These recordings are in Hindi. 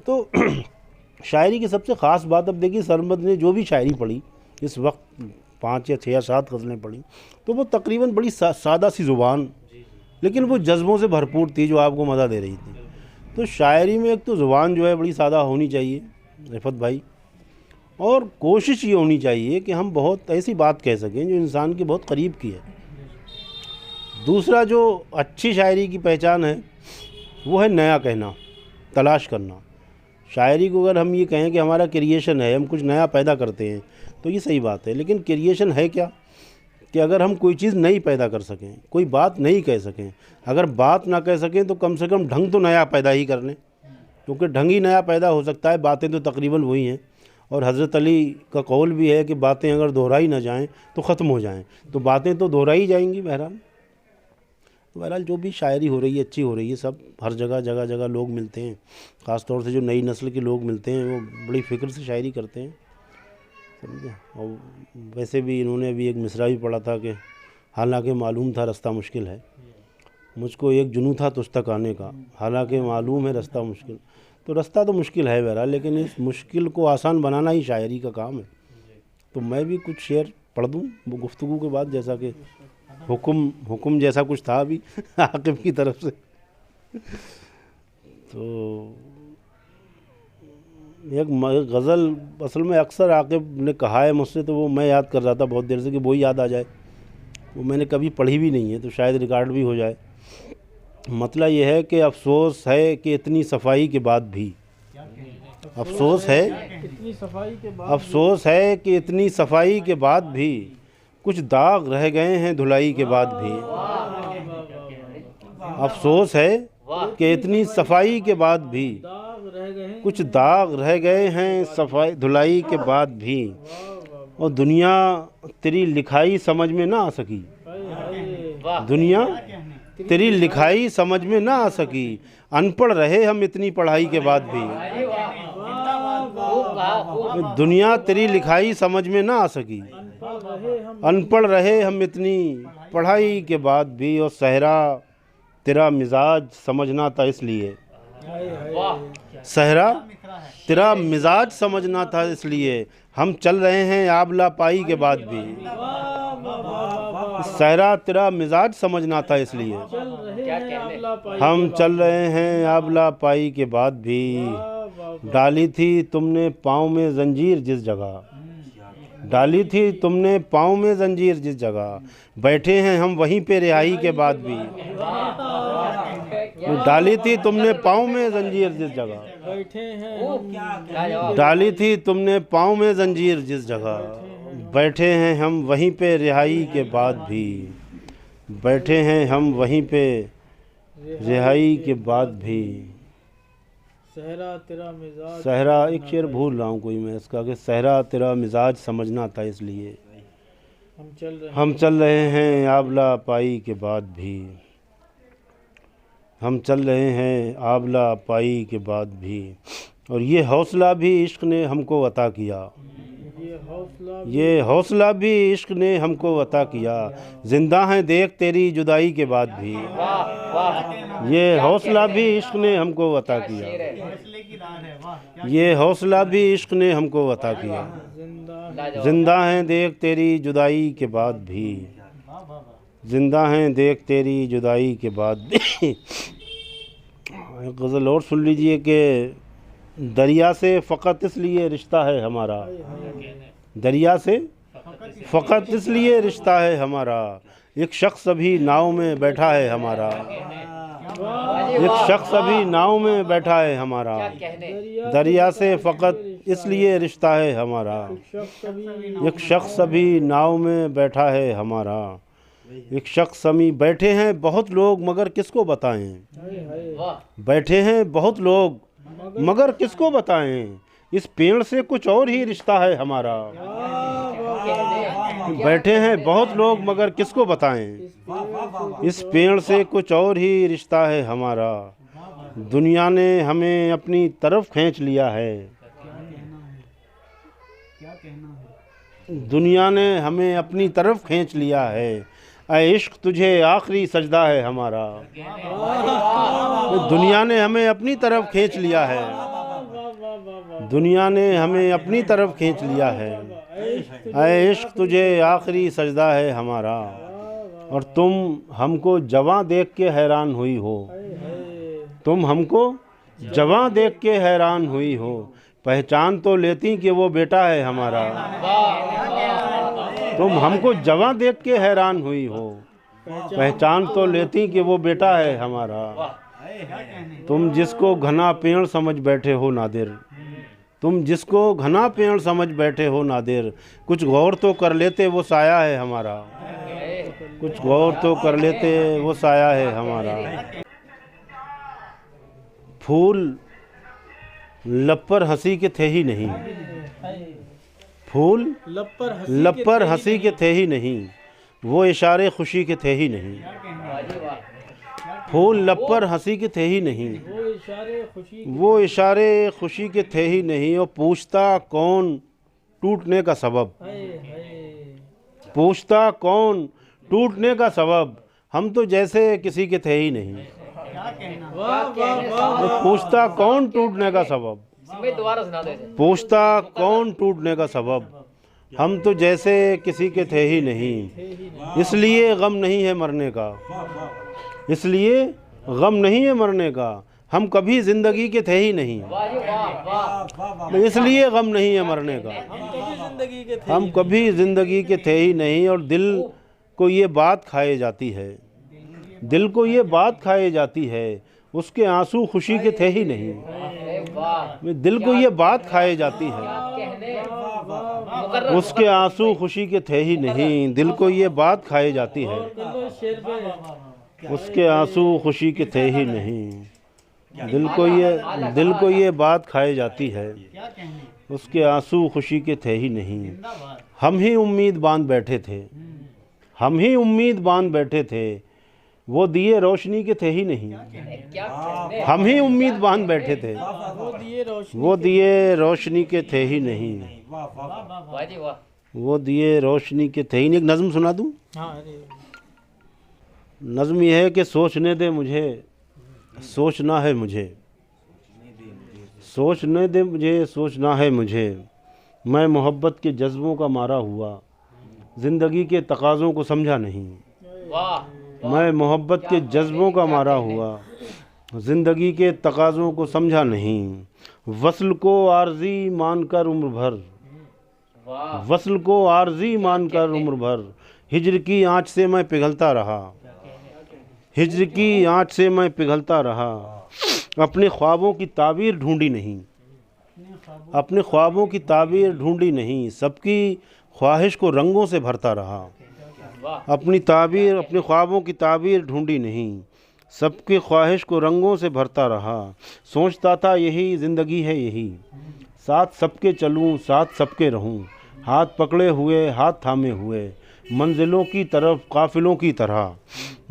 तो शायरी की सबसे ख़ास बात, अब देखिए सरमद ने जो भी शायरी पढ़ी इस वक्त 5 या 6 या 7 गज़लें पढ़ी, तो वो तकरीबन बड़ी सादा सी ज़ुबान, लेकिन वो जज्बों से भरपूर थी जो आपको मज़ा दे रही थी। तो शायरी में एक तो ज़ुबान जो है बड़ी सादा होनी चाहिए रिफ़त भाई, और कोशिश ये होनी चाहिए कि हम बहुत ऐसी बात कह सकें जो इंसान के बहुत करीब की है। दूसरा जो अच्छी शायरी की पहचान है वो है नया कहना, तलाश करना। शायरी को अगर हम ये कहें कि हमारा क्रिएशन है, हम कुछ नया पैदा करते हैं, तो ये सही बात है, लेकिन क्रिएशन है क्या कि अगर हम कोई चीज़ नई पैदा कर सकें, कोई बात नहीं कह सकें, अगर बात ना कह सकें तो कम से कम ढंग तो नया पैदा ही कर लें, क्योंकि ढंग ही नया पैदा हो सकता है, बातें तो तकरीबन वही हैं। और हज़रत अली का कौल भी है कि बातें अगर दोहराई ना जाएं तो ख़त्म हो जाएं, तो बातें तो दोहराई जाएंगी। बहरहाल जो भी शायरी हो रही है अच्छी हो रही है, सब हर जगह जगह जगह लोग मिलते हैं, ख़ास तौर से जो नई नस्ल के लोग मिलते हैं वो बड़ी फ़िक्र से शायरी करते हैं, समझे। और वैसे भी इन्होंने अभी एक मिसरा भी पढ़ा था कि हालांकि मालूम था रास्ता मुश्किल है, मुझको एक जुनून था तुझ तक आने का, हालांकि मालूम है रास्ता मुश्किल। तो रास्ता तो मुश्किल है बहरहाल, लेकिन इस मुश्किल को आसान बनाना ही शायरी का काम है। तो मैं भी कुछ शेर पढ़ दूँ वो गुफ्तगू के बाद, जैसा कि हुक्म जैसा कुछ था अभी आकिब की तरफ से। तो एक गज़ल असल में अक्सर आकिब ने कहा है मुझसे, तो वो मैं याद कर रहा था बहुत देर से कि वो ही याद आ जाए। वो मैंने कभी पढ़ी भी नहीं है, तो शायद रिकॉर्ड भी हो जाए। मतलब ये है कि अफसोस है कि इतनी सफाई के बाद भी, अफसोस है कि इतनी सफाई के बाद भी कुछ दाग रह गए हैं धुलाई के बाद भी। अफसोस है कि इतनी सफाई के बाद भी कुछ दाग रह गए हैं सफाई धुलाई के बाद भी, और दुनिया तेरी लिखाई समझ में ना आ सकी, दुनिया तेरी लिखाई समझ में ना आ सकी, अनपढ़ रहे हम इतनी पढ़ाई के बाद भी। दुनिया तेरी लिखाई समझ में ना आ सकी, अनपढ़ रहे हम इतनी पढ़ाई के बाद भी, और सहरा तेरा मिजाज समझना था इसलिए, सहरा तेरा मिजाज समझना था इसलिए, हम चल रहे हैं आबला पाई के बाद भी। सहरा तेरा मिजाज समझना था इसलिए, हम चल रहे हैं आबला पाई के बाद भी। डाली थी तुमने पाँव में जंजीर जिस जगह, डाली थी तुमने पाँव में जंजीर जिस जगह, बैठे हैं हम वहीं पे रिहाई के बाद भी। डाली थी तुमने पाँव में जंजीर जिस जगह, डाली थी तुमने पाँव में जंजीर जिस जगह, बैठे हैं हम वहीं पे रिहाई के बाद भी, बैठे हैं हम वहीं पे रिहाई के बाद भी। सहरा तेरा मिजाज, सहरा एक शेर भूल रहा हूँ कोई मैं इसका, कि सहरा तेरा मिजाज समझना था इसलिए, हम चल रहे हैं आबला पाई के बाद भी, हम चल रहे हैं आबला पाई के बाद भी। और ये हौसला भी इश्क ने हमको अता किया, ये हौसला भी इश्क ने हमको अता किया, जिंदा हैं देख तेरी जुदाई के बाद भी। ये हौसला भी इश्क ने हमको अता किया, ये हौसला भी इश्क ने हमको अता किया, जिंदा हैं देख तेरी जुदाई के बाद भी, जिंदा हैं देख तेरी जुदाई के बाद भी। एक गज़ल और सुन लीजिए कि दरिया से फ़कत इसलिए रिश्ता है हमारा, दरिया से फ़कत इसलिए रिश्ता है हमारा, एक शख्स अभी नाव में बैठा है हमारा, एक शख्स अभी नाव में बैठा है हमारा, दरिया से फ़कत इसलिए रिश्ता है हमारा, एक शख्स अभी नाव में बैठा है हमारा, एक शख्स अभी बैठे हैं बहुत लोग मगर किसको बताएं, बैठे हैं बहुत लोग मगर किसको बताएं, इस पेड़ से कुछ और ही रिश्ता है हमारा, बैठे हैं बहुत लोग मगर किसको बताएं, इस पेड़ से कुछ और ही रिश्ता है हमारा, दुनिया ने हमें अपनी तरफ खींच लिया है, दुनिया ने हमें अपनी तरफ खींच लिया है, ऐ इश्क तुझे आखिरी सजदा है हमारा, दुनिया ने हमें अपनी तरफ खींच लिया है, दुनिया ने हमें अपनी तरफ खींच लिया है। ऐ इश्क तुझे आखिरी सजदा है हमारा, और तुम हमको जवां देख के हैरान हुई हो। तुम हमको जवां देख के हैरान हुई हो, पहचान तो लेती कि वो बेटा है हमारा। तुम हमको जवां देख के हैरान हुई हो, पहचान तो लेती कि वो बेटा है हमारा। तुम जिसको घना पेड़ समझ बैठे हो नादिर, तुम जिसको घना पेड़ समझ बैठे हो नादिर, कुछ गौर तो कर लेते वो साया है हमारा। कुछ गौर तो कर लेते वो साया है हमारा। फूल लब पर हंसी के थे ही नहीं, फूल लब पर हंसी के थे ही नहीं, वो इशारे खुशी के थे ही नहीं। फूल लब पर हंसी के थे ही नहीं, वो इशारे खुशी के थे ही नहीं। और पूछता कौन टूटने का सबब, पूछता कौन टूटने का सबब, हम तो जैसे किसी के थे ही नहीं। पूछता कौन टूटने का सबब, पूछता कौन टूटने का सबब, हम तो जैसे किसी के थे ही नहीं। इसलिए गम नहीं है मरने का, इसलिए गम नहीं है मरने का, हम कभी जिंदगी के थे ही नहीं। इसलिए गम नहीं है मरने का, हम कभी जिंदगी के थे ही नहीं। और दिल को ये बात खाए जाती है, दिल को ये बात खाए जाती है, उसके आंसू खुशी के थे ही नहीं। दिल को ये बात खाए जाती है, उसके आंसू खुशी के थे ही नहीं। दिल को ये बात खाए जाती है, उसके आंसू खुशी के थे ही नहीं। दिल को ये बात खाए जाती है, उसके आंसू खुशी के थे ही नहीं। हम ही उम्मीद बांध बैठे थे, हम ही उम्मीद बांध बैठे थे, वो दिए रोशनी के थे ही नहीं। हम ही उम्मीद बांध बैठे थे, वो दिए रोशनी के थे ही नहीं। वो दिए रोशनी के थे ही नहीं। एक नज़्म सुना दूं? नज़्म यह है कि सोचने दे मुझे, सोचना है मुझे, सोचने दे मुझे, सोचना है मुझे। मैं मोहब्बत के जज्बों का मारा हुआ, ज़िंदगी के तकाज़ों को समझा नहीं। मैं मोहब्बत के जज्बों का मारा हुआ, ज़िंदगी के तकाज़ों को समझा नहीं। वस्ल को आर्जी मानकर उम्र भर, वस्ल को आर्जी मानकर उम्र भर, हिज्र की आँच से मैं पिघलता रहा, हिज्र की आँच से मैं पिघलता रहा। अपने ख्वाबों की ताबीर ढूंढी नहीं, अपने ख्वाबों की ताबीर ढूंढी नहीं, सबकी ख्वाहिश को रंगों से भरता रहा। अपनी ताबीर, अपने ख्वाबों की ताबीर ढूंढी नहीं, सबकी ख्वाहिश को रंगों से भरता रहा। सोचता था यही ज़िंदगी है, यही साथ सबके चलूं, साथ सबके रहूं, हाथ पकड़े हुए, हाथ थामे हुए, मंजिलों की तरफ काफिलों की तरह,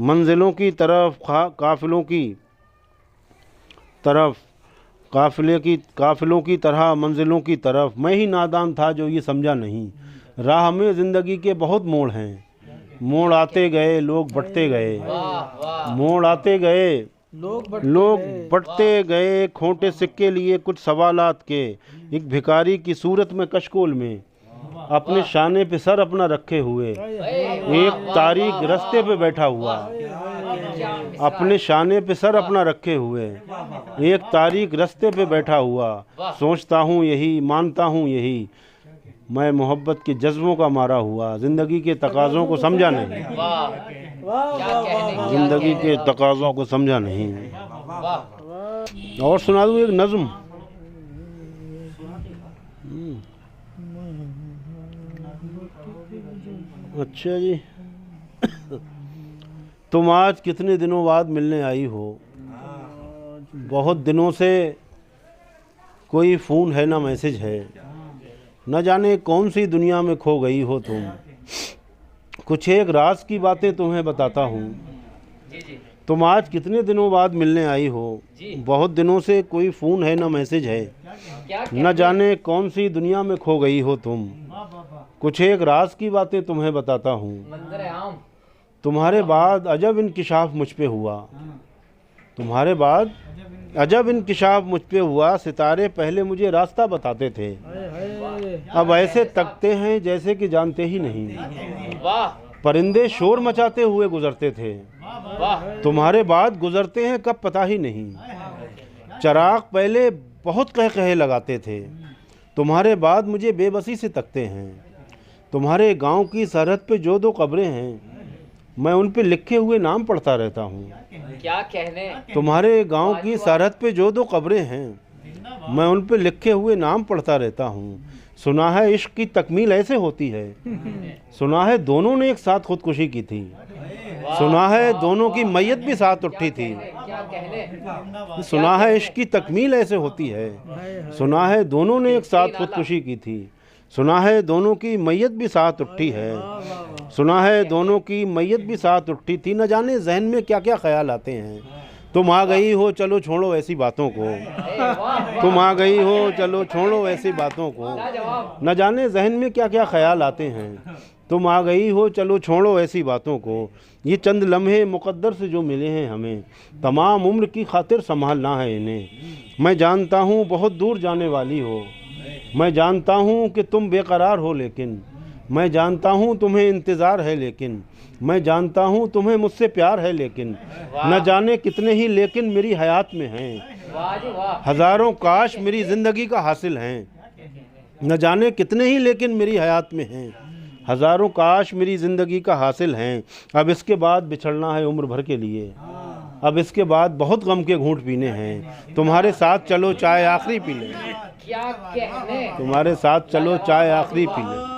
मंजिलों की तरफ काफिलों की तरफ, काफिलों की तरह, मंजिलों की तरफ। मैं ही नादान था जो ये समझा नहीं, राह में ज़िंदगी के बहुत मोड़ हैं, मोड़ आते गए लोग बढ़ते गए, मोड़ आते गए लोग बढ़ते गए। खोटे सिक्के लिए कुछ सवालात के, एक भिखारी की सूरत में कशकोल में, अपने शाने पे सर अपना रखे हुए, एक तारीख रास्ते पे बैठा हुआ, अपने शाने पे सर अपना रखे हुए, एक तारीख रास्ते पे बैठा हुआ। सोचता हूँ यही, मानता हूँ यही, मैं मोहब्बत के जज्बों का मारा हुआ, ज़िंदगी के तकाज़ों को समझा नहीं, ज़िंदगी के तकाज़ों को समझा नहीं। और सुना दूँ एक नज़्म? अच्छा जी। तुम आज कितने दिनों बाद मिलने आई हो, बहुत दिनों से कोई फ़ोन है ना मैसेज है, न जाने कौन सी दुनिया में खो गई हो तुम। कुछ एक राज की बातें तुम्हें बताता हूँ। तुम आज कितने दिनों बाद मिलने आई हो, बहुत दिनों से कोई फ़ोन है ना मैसेज है, न जाने कौन सी दुनिया में खो गई हो तुम। कुछ एक राज की बातें तुम्हें बताता हूँ। तुम्हारे बाद अजब इंकिशाफ मुझ पे हुआ, तुम्हारे बाद अजब इंकिशाफ मुझ पे हुआ, सितारे पहले मुझे रास्ता बताते थे, अब ऐसे तकते हैं जैसे कि जानते ही नहीं। वाह परिंदे शोर मचाते हुए गुजरते थे, वाह तुम्हारे बाद गुजरते हैं कब पता ही नहीं। चराग पहले बहुत कहे लगाते थे, तुम्हारे बाद मुझे बेबसी से तकते हैं। तुम्हारे गांव की सरहद पे जो दो कब्रें हैं, मैं उन पे लिखे हुए नाम पढ़ता रहता हूँ। क्या कहने। तुम्हारे गांव की सरहद पे जो दो कब्रें हैं, मैं उन पे लिखे हुए नाम पढ़ता रहता हूँ। सुना है इश्क की तकमील ऐसे होती है, सुना है दोनों ने एक साथ खुदकुशी की थी, सुना है दोनों की मैयत भी साथ उठी थी। क्या कहने। सुना है इश्क की तकमील ऐसे होती है, सुना है दोनों ने एक साथ खुदकुशी की थी, सुना है दोनों की मैयत भी साथ उठी है, सुना है दोनों की मैयत भी साथ उठी थी। न जाने जहन में क्या क्या ख्याल आते हैं। तुम आ गई हो चलो छोड़ो ऐसी बातों को, तुम आ गई हो चलो छोड़ो ऐसी बातों को। न जाने जहन में क्या क्या ख्याल आते हैं। तुम आ गई हो चलो छोड़ो ऐसी बातों को। ये चंद लम्हे मुक़द्दर से जो मिले हैं हमें, तमाम उम्र की खातिर संभालना है इन्हें। मैं जानता हूँ बहुत दूर जाने वाली हो, मैं जानता हूँ कि तुम बेकरार हो, लेकिन मैं जानता हूँ तुम्हें इंतज़ार है, लेकिन मैं जानता हूँ तुम्हें मुझसे प्यार है, लेकिन न जाने कितने ही लेकिन मेरी हयात में हैं। वाह जी वाह। हज़ारों काश मेरी ज़िंदगी का हासिल हैं, न जाने कितने ही लेकिन मेरी हयात में हैं। हज़ारों काश मेरी ज़िंदगी का हासिल हैं। अब इसके बाद बिछड़ना है उम्र भर के लिए, अब इसके बाद बहुत गम के घूंट पीने हैं। तुम्हारे साथ चलो चाय आखिरी पी लें, क्या कहने। तुम्हारे साथ चलो चाय आखिरी पी लें।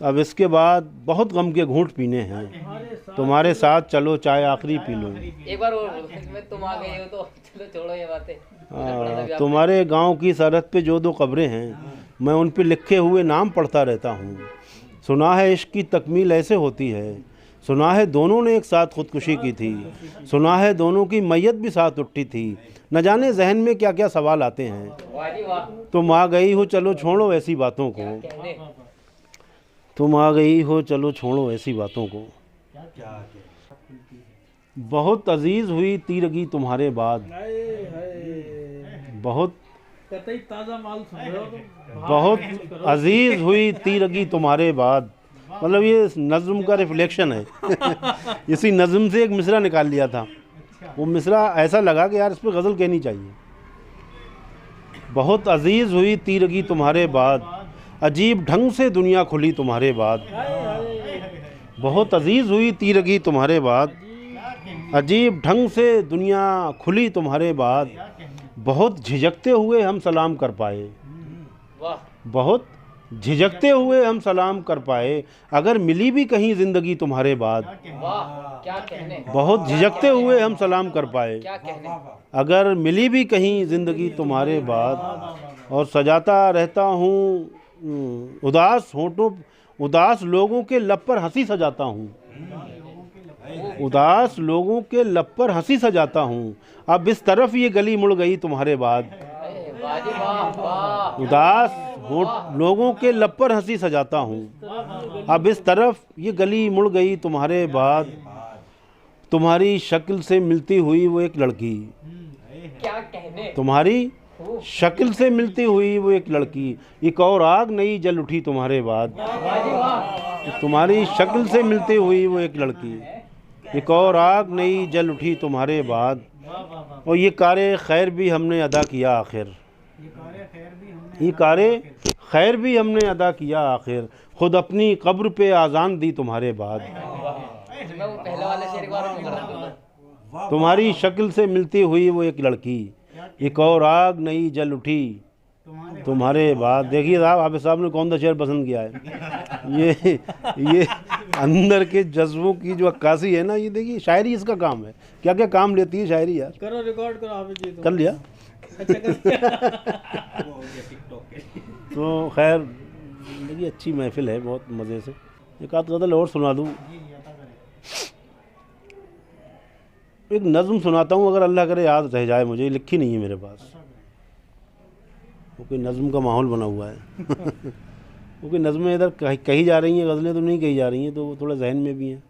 अब इसके बाद बहुत गम के घूंट पीने हैं, तुम्हारे साथ चलो चाय आखिरी पी लो। एक बार और मैं तुम आ गई हो तो चलो छोड़ो ये बातें। तुम्हारे गांव की सरहद पे जो दो कब्रें हैं, मैं उन पे लिखे हुए नाम पढ़ता रहता हूँ। सुना है इश्क की तकमील ऐसे होती है, सुना है दोनों ने एक साथ खुदकुशी की थी, सुना है दोनों की मैयत भी साथ उठी थी। न जाने जहन में क्या क्या सवाल आते हैं। वाह जी वाह। तुम आ गई हो चलो छोड़ो ऐसी बातों को, कहने। तुम आ गई हो चलो छोड़ो ऐसी बातों को। बहुत अजीज हुई तीरगी तुम्हारे बाद, बहुत कतई ताज़ा माल सुन रहे हो तुम। बहुत अजीज हुई तीरगी तुम्हारे बाद। मतलब ये नज़्म का रिफ्लेक्शन है। इसी नज़्म से एक मिसरा निकाल लिया था। वो मिसरा ऐसा लगा कि यार इस पर गज़ल कहनी चाहिए। बहुत अजीज़ हुई तीरगी तुम्हारे बाद, अजीब ढंग से दुनिया खुली तुम्हारे बाद। बहुत अजीज़ हुई तीरगी तुम्हारे बाद, अजीब ढंग से दुनिया खुली तुम्हारे बाद। बहुत झिझकते हुए हम सलाम कर पाए, वाह। बहुत झिझकते हुए हम सलाम कर पाए, अगर मिली भी कहीं ज़िंदगी तुम्हारे बाद। वाह क्या कहने। बहुत झिझकते हुए हम सलाम कर पाए, क्या कहने। अगर मिली भी कहीं ज़िंदगी तुम्हारे बाद। और सजाता रहता हूँ उदास होठों, उदास लोगों के लब पर हंसी सजाता हूँ, उदास लोगों के लब पर हंसी सजाता हूँ। अब इस तरफ ये गली मुड़ गई तुम्हारे बाद। वाह जी वाह वाह। उदास लोगों के लब पर हंसी सजाता हूँ, अब इस तरफ ये गली मुड़ गई तुम्हारे बाद। तुम्हारी शक्ल से मिलती हुई वो एक लड़की, क्या कहने। तुम्हारी शक्ल से मिलती हुई वो एक लड़की, एक और आग नई जल उठी तुम्हारे बाद। वाह जी वाह। तुम्हारी शक्ल से मिलती हुई वो एक लड़की, एक और आग नई जल उठी तुम्हारे बाद। और ये कारे खैर भी हमने अदा किया आखिर, ये कारे खैर भी हमने अदा किया आखिर। खुद अपनी कब्र पे आज़ान दी तुम्हारे बाद। मैं वो पहले वाले शेर एक बार और दोहरा दूंगा। तुम्हारी शक्ल से मिलती हुई वो एक लड़की, एक और आग नई जल उठी तुम्हारे बाद। देखिए साहब, हाफिज़ साहब ने कौन सा शेर पसंद किया है। ये अंदर के जज्बों की जो अक्कासी है ना, ये देखिए शायरी इसका काम है। क्या क्या काम लेती है शायरी यार। करो रिकॉर्ड करो हाफिज जी। कर लिया। अच्छा कर लिया। तो खैर देखिए अच्छी महफिल है, बहुत मज़े से। एक आध गज़ल और सुना दूँ। एक नज़्म सुनाता हूँ, अगर अल्लाह करे याद रह जाए मुझे, लिखी नहीं है मेरे पास। वो कोई नज़्म का माहौल बना हुआ है। वो कोई नज़्में इधर कही जा रही हैं, गज़लें तो नहीं कही जा रही हैं, तो वो थोड़ा जहन में भी हैं।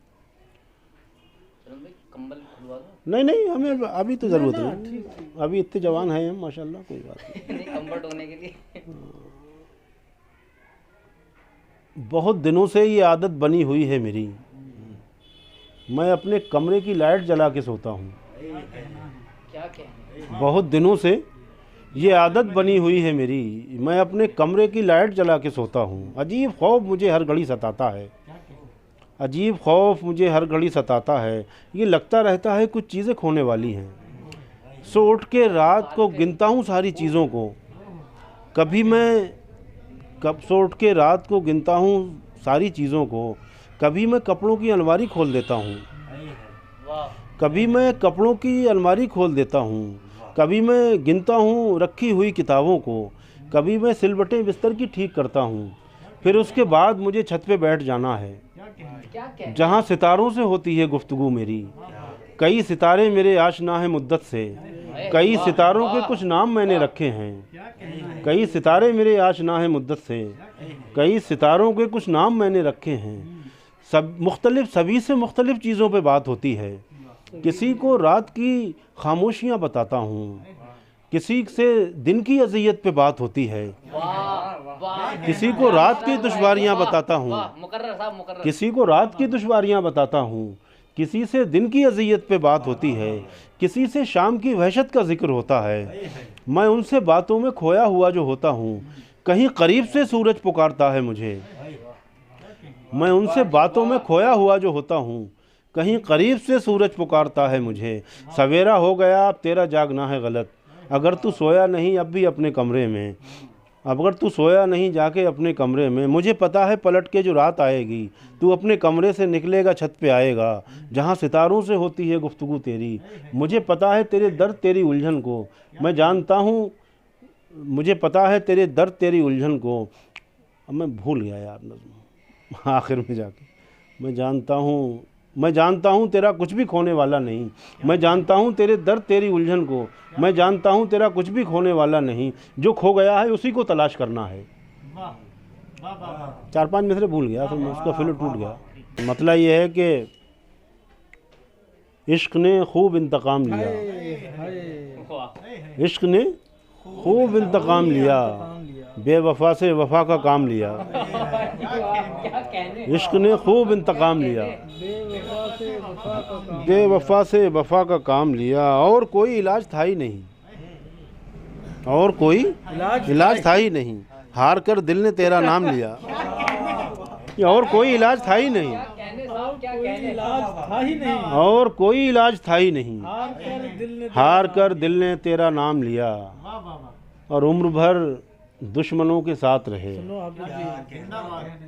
कंबल खुलवा दो। नहीं नहीं, हमें अभी तो ज़रूरत नहीं, अभी इतने जवान हैं हम माशाल्लाह, कोई बात नहीं। नहीं कंफर्ट होने के लिए। बहुत दिनों से ये आदत बनी हुई है मेरी, मैं अपने कमरे की लाइट जला के सोता हूँ। क्या कहने। बहुत दिनों से ये आदत बनी हुई है मेरी, मैं अपने कमरे की लाइट जला के सोता हूँ। अजीब खौफ मुझे हर घड़ी सताता है, अजीब खौफ मुझे हर घड़ी सताता है। ये लगता रहता है कुछ चीज़ें खोने वाली हैं। सो उठ के रात को गिनता हूँ सारी चीज़ों को, कभी मैं कब सो उठ के रात को गिनता हूँ सारी चीज़ों को, कभी मैं कपड़ों की अलमारी खोल देता हूँ, वाह। कभी मैं कपड़ों की अलमारी खोल देता हूँ, कभी मैं गिनता हूँ रखी हुई किताबों को, कभी मैं सिलबटें बिस्तर की ठीक करता हूँ। फिर उसके बाद मुझे छत पे बैठ जाना है, क्या कहने। जहाँ सितारों से होती है गुफ्तगू मेरी। कई सितारे मेरे आशना है मुद्दत से, कई सितारों के कुछ नाम मैंने रखे हैं। कई सितारे मेरे आशना है मुद्दत से, कई सितारों के कुछ नाम मैंने रखे हैं। सब मुख्तलिफ, सभी से मुख्तलिफ चीज़ों पे बात होती है। किसी को रात की खामोशियाँ बताता हूँ, किसी से दिन की अज़ियत पे बात होती है, वाह वाह। किसी को रात की दुश्वारियाँ बताता हूँ, वाह मुकर्रर साहब मुकर्रर। किसी को रात की दुश्वारियाँ बताता हूँ, किसी से दिन की अज़ियत पे बात होती है, किसी से शाम की वहशत का जिक्र होता है। मैं उनसे बातों में खोया हुआ जो होता हूँ, कहीं करीब से सूरज पुकारता है मुझे। मैं उनसे बातों में खोया हुआ जो होता हूँ, कहीं करीब से सूरज पुकारता है मुझे। सवेरा हो गया अब तेरा जागना है गलत, अगर तू सोया नहीं अब भी अपने कमरे में, अगर तू सोया नहीं जाके अपने कमरे में। मुझे पता है पलट के जो रात आएगी, तू अपने कमरे से निकलेगा छत पे आएगा, जहाँ सितारों से होती है गुफ्तगू तेरी। मुझे पता है तेरे दर्द तेरी उलझन को, मैं जानता हूँ, मुझे पता है तेरे दर्द तेरी उलझन को। अब मैं भूल गया यार नज़्म आखिर में जाके। मैं जानता हूँ तेरा कुछ भी खोने वाला नहीं, मैं जानता हूँ तेरे दर्द तेरी उलझन को, मैं जानता हूँ तेरा कुछ भी खोने वाला नहीं। जो खो गया है उसी को तलाश करना है। 4-5 मिसरे भूल गया, फिर उसका फिर टूट गया। मतलब ये है कि इश्क ने खूब इंतकाम लिया, वाह। इश्क ने खूब इंतकाम लिया, बेवफा से वफा का काम लिया। क्या कहने। इश्क ने खूब इंतकाम लिया, बेवफा से वफा का काम लिया। और कोई इलाज था ही नहीं, और कोई इलाज था ही नहीं, हार कर दिल ने तेरा नाम लिया। और कोई इलाज था ही नहीं, क्या कहने साहब क्या कहने। इलाज था ही नहीं, और कोई इलाज था ही नहीं, हार कर दिल ने तेरा नाम लिया। और उम्र भर दुश्मनों के साथ रहे,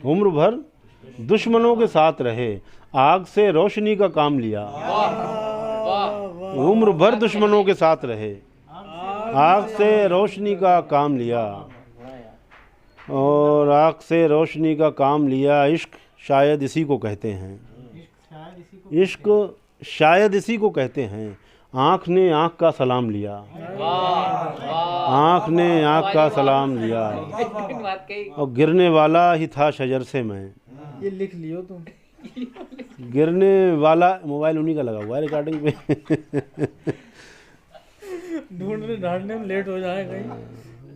उम्र भर दुश्मनों के साथ रहे, आग से रोशनी का काम लिया। उम्र भर दुश्मनों के साथ रहे, आग से रोशनी का काम लिया, और आग से रोशनी का काम लिया। इश्क शायद इसी को कहते हैं, इश्क शायद इसी को कहते हैं। आँख ने आँख का सलाम लिया, आँख ने आँख का सलाम लिया, बात कही। और गिरने वाला ही था शजर से मैं। ये लिख लियो तुम। गिरने वाला, मोबाइल उन्हीं का लगा हुआ है रिकॉर्डिंग पे। ढूंढने ढांढने में लेट हो जाए कहीं।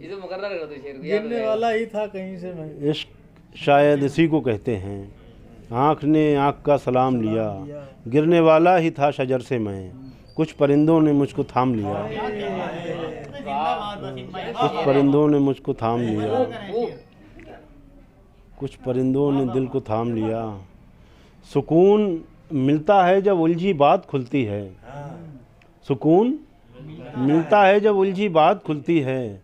इसे मुकर्रर कर दो शेर को, याद हो गिरने जाएगा। वाला ही था कहीं से मैं। इश्क शायद इसी को कहते हैं। आँख ने आँख का सलाम लिया, गिरने वाला ही था शजर से मैं। कुछ परिंदों ने मुझको थाम लिया, कुछ परिंदों ने मुझको थाम लिया, कुछ परिंदों ने दिल को थाम लिया। सुकून मिलता है जब उलझी बात खुलती है, सुकून मिलता है जब उलझी बात खुलती है,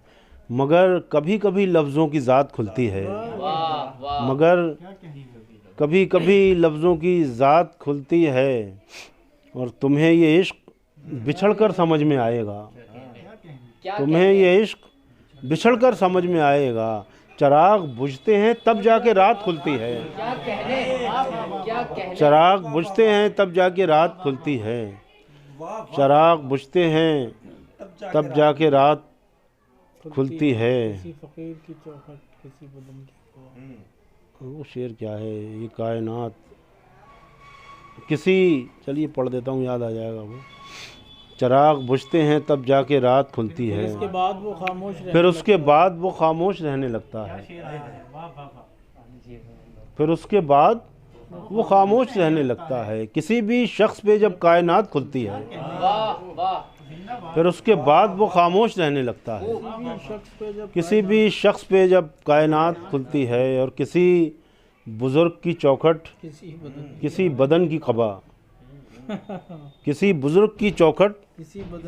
मगर कभी कभी लफ्ज़ों की ज़ात खुलती है, वाह वाह। मगर कभी कभी लफ्ज़ों की ज़ात खुलती है। और तुम्हें ये इश्क बिछड़ कर समझ में आएगा, क्या तुम्हें ये इश्क बिछड़ कर समझ में आएगा। चिराग बुझते हैं तब जाके रात खुलती है, क्या कहने। क्या कहने। चिराग बुझते हैं तब जाके रात खुलती है, चिराग बुझते हैं तब जाके रात खुलती है। किसी फकीर की चौखट किसी बुलंद की। वो शेर क्या है, ये कायनात चलिए पढ़ देता हूँ, याद आ जाएगा वो। चिराग बुझते हैं तब जाके रात खुलती है, उसके बाद वो खामोश रहे। फिर उसके बाद वो खामोश रहने लगता है, फिर उसके बाद वो खामोश रहने लगता है। किसी भी शख्स पे जब कायनात खुलती है, वाह वाह। फिर उसके बाद वो खामोश रहने लगता है। शख्स पे जब किसी भी शख्स पे जब कायनात खुलती है और किसी बुज़ुर्ग की चौखट, किसी बदन की क़बा, किसी बुज़ुर्ग की चौखट,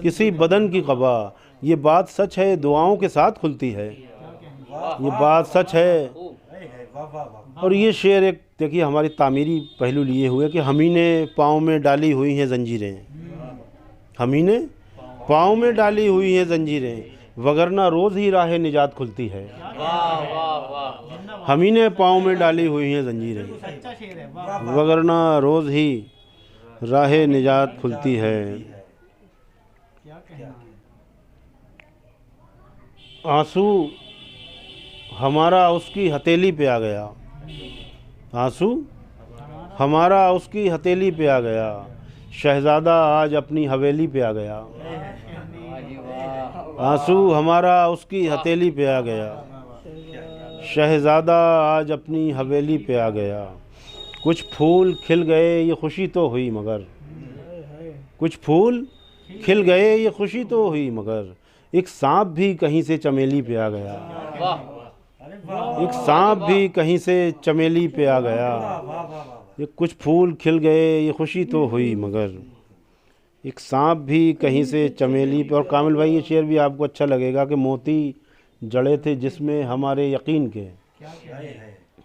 किसी बदन की क़बा, ये बात सच है दुआओं के साथ खुलती है, ये बात सच है। और ये शेर एक देखिए हमारी तामीरी पहलू लिए हुए कि हमीने पाँव में डाली हुई हैं ज़ंजीरें, हमीने पाँव में डाली हुई हैं ज़ंजीरें, वगरना रोज़ ही राह निजात खुलती है। वाह वाह वाह। हमीने पाँव में डाली हुई हैं ज़ंजीरें, वगरना रोज़ ही राह निजात खुलती है। आंसू हमारा उसकी हथेली पे आ गया, आंसू हमारा उसकी हथेली पे आ गया, शहज़ादा आज अपनी हवेली पे आ गया। आंसू हमारा उसकी हथेली पे आ गया, शहज़ादा आज अपनी हवेली पे आ गया। कुछ फूल खिल गए ये खुशी तो हुई मगर, कुछ फूल खिल गए ये खुशी तो हुई मगर, एक सांप भी कहीं से चमेली पे आ गया, एक सांप भी कहीं से चमेली पे आ गया। ये कुछ फूल खिल गए ये खुशी तो हुई मगर, एक सांप भी कहीं से चमेली पे। और कामिल भाई ये शेर भी आपको अच्छा लगेगा कि मोती जड़े थे जिसमें हमारे यकीन के,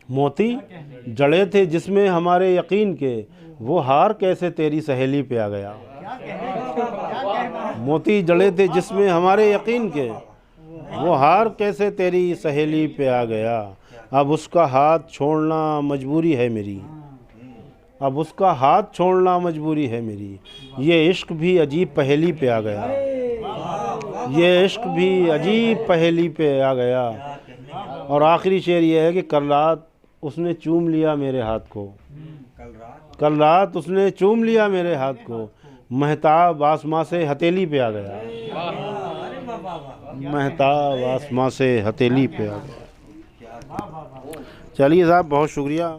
मोती जड़े थे जिसमें हमारे यकीन के, वो हार कैसे तेरी सहेली पे आ गया। मोती जड़े थे जिसमें हमारे यकीन के, वो हार कैसे तेरी सहेली पे आ गया। अब उसका हाथ छोड़ना मजबूरी है मेरी, अब उसका हाथ छोड़ना मजबूरी है मेरी। ये इश्क भी अजीब पहेली पे आ गया, ये इश्क भी अजीब पहेली पे आ गया। और आखिरी शेर ये है कि कल रात उसने चूम लिया मेरे हाथ को, कल रात उसने चूम लिया मेरे हाथ को, महताब आसमां से हथेली पे आ गया, महताब आसमां से हथेली पे आ गया। चलिए साहब बहुत शुक्रिया।